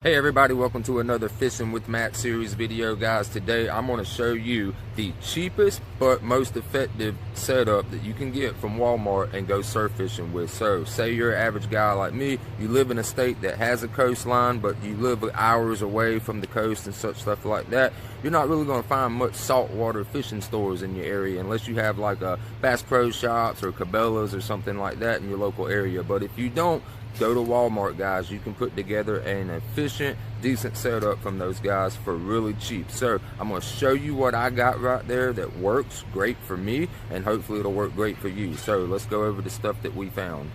Hey everybody, welcome to another Fishing with Matt series video, guys. Today I'm going to show you the cheapest but most effective setup that you can get from Walmart and go surf fishing with. So say you're an average guy like me, you live in a state that has a coastline but you live hours away from the coast and such stuff like that. You're not really going to find much saltwater fishing stores in your area unless you have like a Bass Pro Shops or Cabela's or something like that in your local area. But if you don't, go to Walmart, guys. You can put together an efficient, decent setup from those guys for really cheap. So I'm going to show you what I got right there that works great for me, and hopefully it'll work great for you. So let's go over the stuff that we found.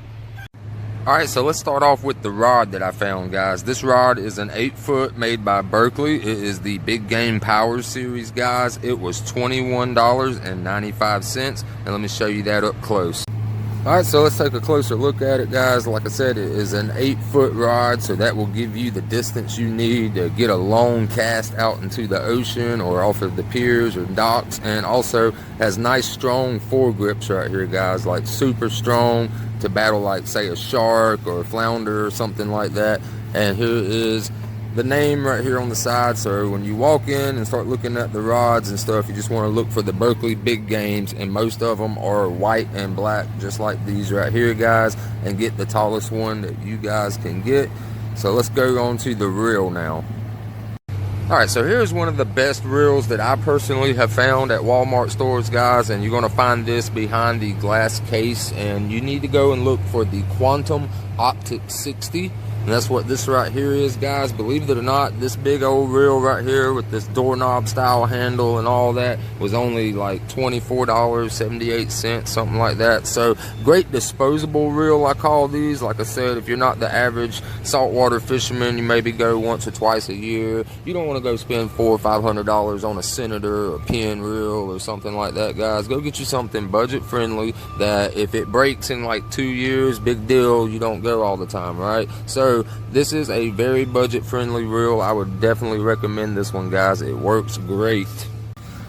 Alright, so let's start off with the rod that I found, guys. This rod is an 8-foot made by Berkley. It is the Big Game Power Series, guys. It was $21.95, and let me show you that up close. Alright, so let's take a closer look at it, guys. Like I said, it is an 8-foot rod, so that will give you the distance you need to get a long cast out into the ocean or off of the piers or docks, and also has nice strong foregrips right here, guys, like super strong to battle like say a shark or a flounder or something like that. And here is the name right here on the side, so when you walk in and start looking at the rods and stuff, you just want to look for the Berkley Big Games, and most of them are white and black just like these right here, guys, and get the tallest one that you guys can get. So let's go on to the reel now. Alright, so here's one of the best reels that I personally have found at Walmart stores, guys, and you're going to find this behind the glass case, and you need to go and look for the Quantum Optic 60. And that's what this right here is, guys. Believe it or not, this big old reel right here with this doorknob style handle and all that was only like $24.78, something like that. So great disposable reel, I call these. Like I said, if you're not the average saltwater fisherman, you maybe go once or twice a year. You don't want to go spend $400 or $500 on a Senator or a pin reel or something like that, guys. Go get you something budget friendly that if it breaks in like 2 years, big deal, you don't go all the time, right? So this is a very budget friendly reel. I would definitely recommend this one, guys. It works great.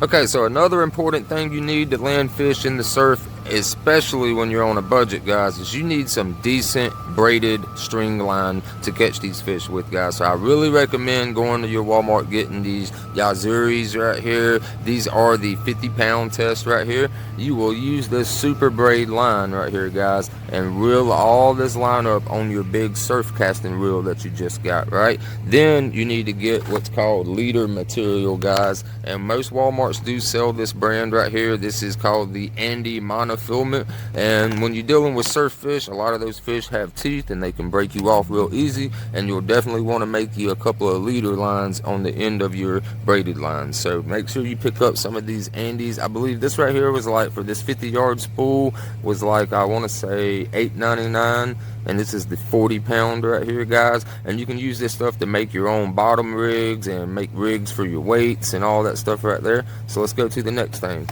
Okay, so another important thing you need to land fish in the surf, especially when you're on a budget, guys, is you need some decent braided string line to catch these fish with, guys. So I really recommend going to your Walmart, getting these Yazuris right here. These are the 50-pound test right here. You will use this super braid line right here, guys, and reel all this line up on your big surf casting reel that you just got, right? Then you need to get what's called leader material, guys, and most Walmarts do sell this brand right here. This is called the Andy monofilament, and when you're dealing with surf fish, a lot of those fish have teeth and they can break you off real easy, and you'll definitely want to make you a couple of leader lines on the end of your braided lines. So make sure you pick up some of these Andys. I believe this right here was like, for this 50-yard spool, was like, I want to say $8.99, and this is the 40-pound right here, guys. And you can use this stuff to make your own bottom rigs and make rigs for your weights and all that stuff right there. So let's go to the next thing.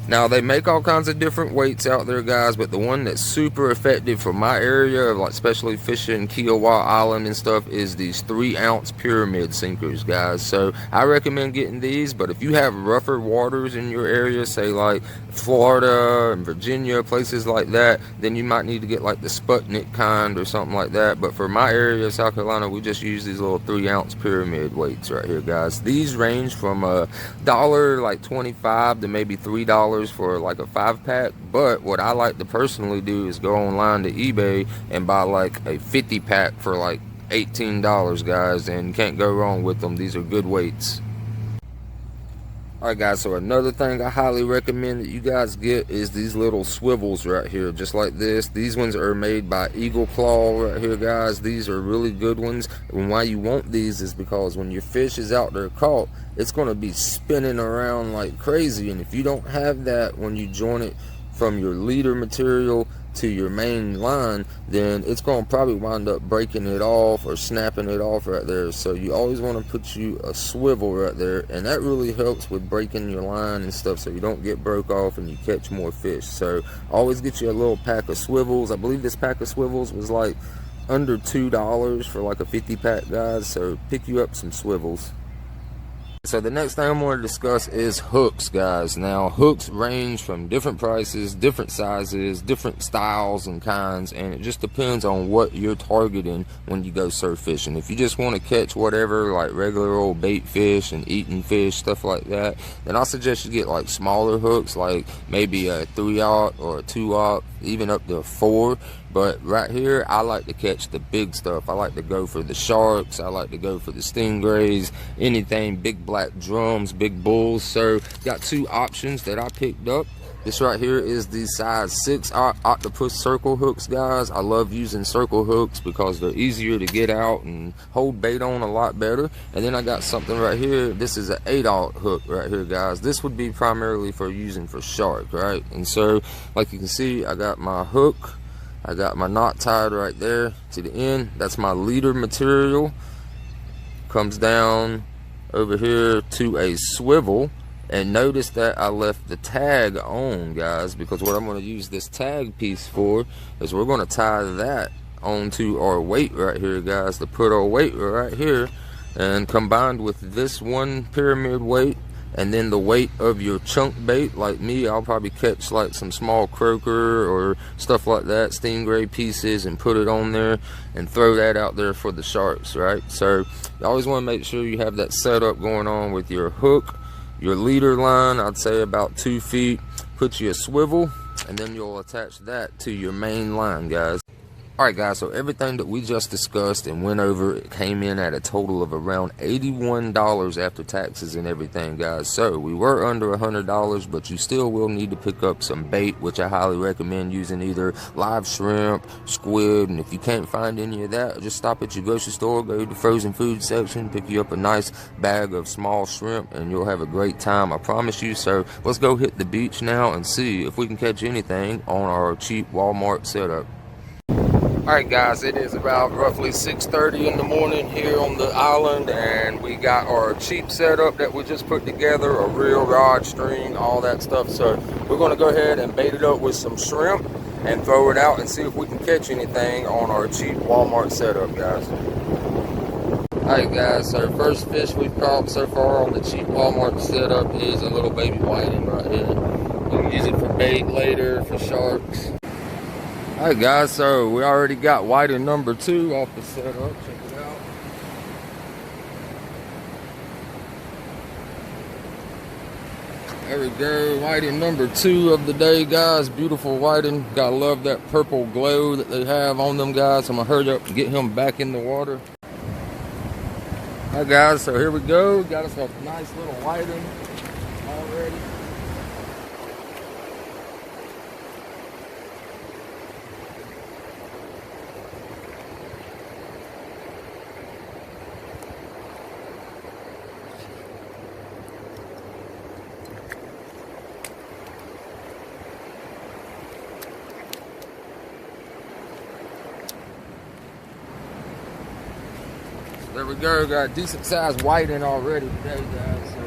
Now, they make all kinds of different weights out there, guys, but the one that's super effective for my area, like especially fishing Kiowa Island and stuff, is these 3-ounce pyramid sinkers, guys. So I recommend getting these, but if you have rougher waters in your area, say like Florida and Virginia, places like that, then you might need to get like the Sputnik kind or something like that. But for my area, South Carolina, we just use these little 3-ounce pyramid weights right here, guys. These range from $1, like 25, to maybe $3 for like a 5-pack. But what I like to personally do is go online to eBay and buy like a 50-pack for like $18, guys, and you can't go wrong with them. These are good weights. Alright, guys, so another thing I highly recommend that you guys get is these little swivels right here, just like this. These ones are made by Eagle Claw right here, guys. These are really good ones, and why you want these is because when your fish is out there caught, it's going to be spinning around like crazy, and if you don't have that when you join it from your leader material to your main line, then it's going to probably wind up breaking it off or snapping it off right there. So you always want to put you a swivel right there, and that really helps with breaking your line and stuff, so you don't get broke off and you catch more fish. So always get you a little pack of swivels. I believe this pack of swivels was like under $2 for like a 50-pack, guys, so pick you up some swivels. So the next thing I'm going to discuss is hooks, guys. Now, hooks range from different prices, different sizes, different styles and kinds, and it just depends on what you're targeting when you go surf fishing. If you just want to catch whatever, like regular old bait fish and eating fish, stuff like that, then I suggest you get like smaller hooks, like maybe a 3/0 or a 2/0, even up to a 4. But right here, I like to catch the big stuff. I like to go for the sharks. I like to go for the stingrays, anything big black drums, big bulls. So got 2 options that I picked up. This right here is the size 6 octopus circle hooks, guys. I love using circle hooks because they're easier to get out and hold bait on a lot better. And then I got something right here. This is an 8/0 hook right here, guys. This would be primarily for using for shark, right? And so, like you can see, I got my hook. I got my knot tied right there to the end. That's my leader material. Comes down over here to a swivel. And notice that I left the tag on, guys, because what I'm going to use this tag piece for is we're going to tie that onto our weight right here, guys, to put our weight right here. And combined with this one pyramid weight, and then the weight of your chunk bait, like me, I'll probably catch like some small croaker or stuff like that, stingray pieces, and put it on there and throw that out there for the sharks, right? So you always want to make sure you have that setup going on with your hook, your leader line. I'd say about 2 feet. Put you a swivel, and then you'll attach that to your main line, guys. Alright guys, so everything that we just discussed and went over, it came in at a total of around $81 after taxes and everything, guys. So we were under $100, but you still will need to pick up some bait, which I highly recommend using either live shrimp, squid, and if you can't find any of that, just stop at your grocery store, go to the frozen food section, pick you up a nice bag of small shrimp, and you'll have a great time, I promise you. So let's go hit the beach now and see if we can catch anything on our cheap Walmart setup. Alright guys, it is about roughly 6:30 in the morning here on the island, and we got our cheap setup that we just put together, a reel, rod, string, all that stuff. So we're going to go ahead and bait it up with some shrimp and throw it out and see if we can catch anything on our cheap Walmart setup, guys. Alright guys, so first fish we've caught so far on the cheap Walmart setup is a little baby whiting right here. You can use it for bait later, for sharks. Alright guys, so we already got whiting number 2 off the setup. Check it out. There we go, whiting number 2 of the day, guys. Beautiful whiting. Gotta love that purple glow that they have on them, guys. I'm gonna hurry up and get him back in the water. Alright guys, so here we go. Got us a nice little whiting already. There we go, got a decent sized whiting already today, guys. So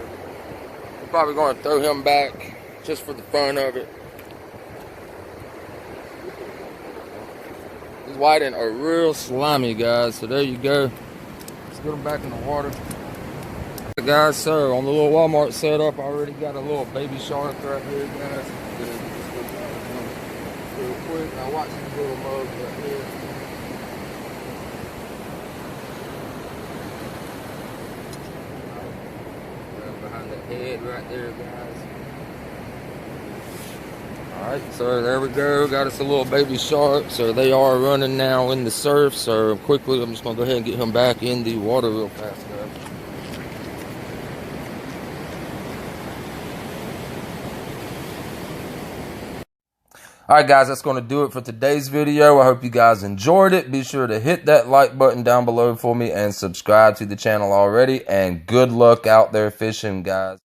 we're probably going to throw him back just for the fun of it. These whiting are real slimy, guys. So there you go. Let's get them back in the water. Guys, so on the little Walmart setup, I already got a little baby shark right here, guys. Real quick, now watch these little mugs right here. Behind the head right there, guys. Alright, so there we go. Got us a little baby shark. So they are running now in the surf. So quickly, I'm just going to go ahead and get him back in the water real fast, guys. Alright guys, that's going to do it for today's video. I hope you guys enjoyed it. Be sure to hit that like button down below for me and subscribe to the channel already. And good luck out there fishing, guys.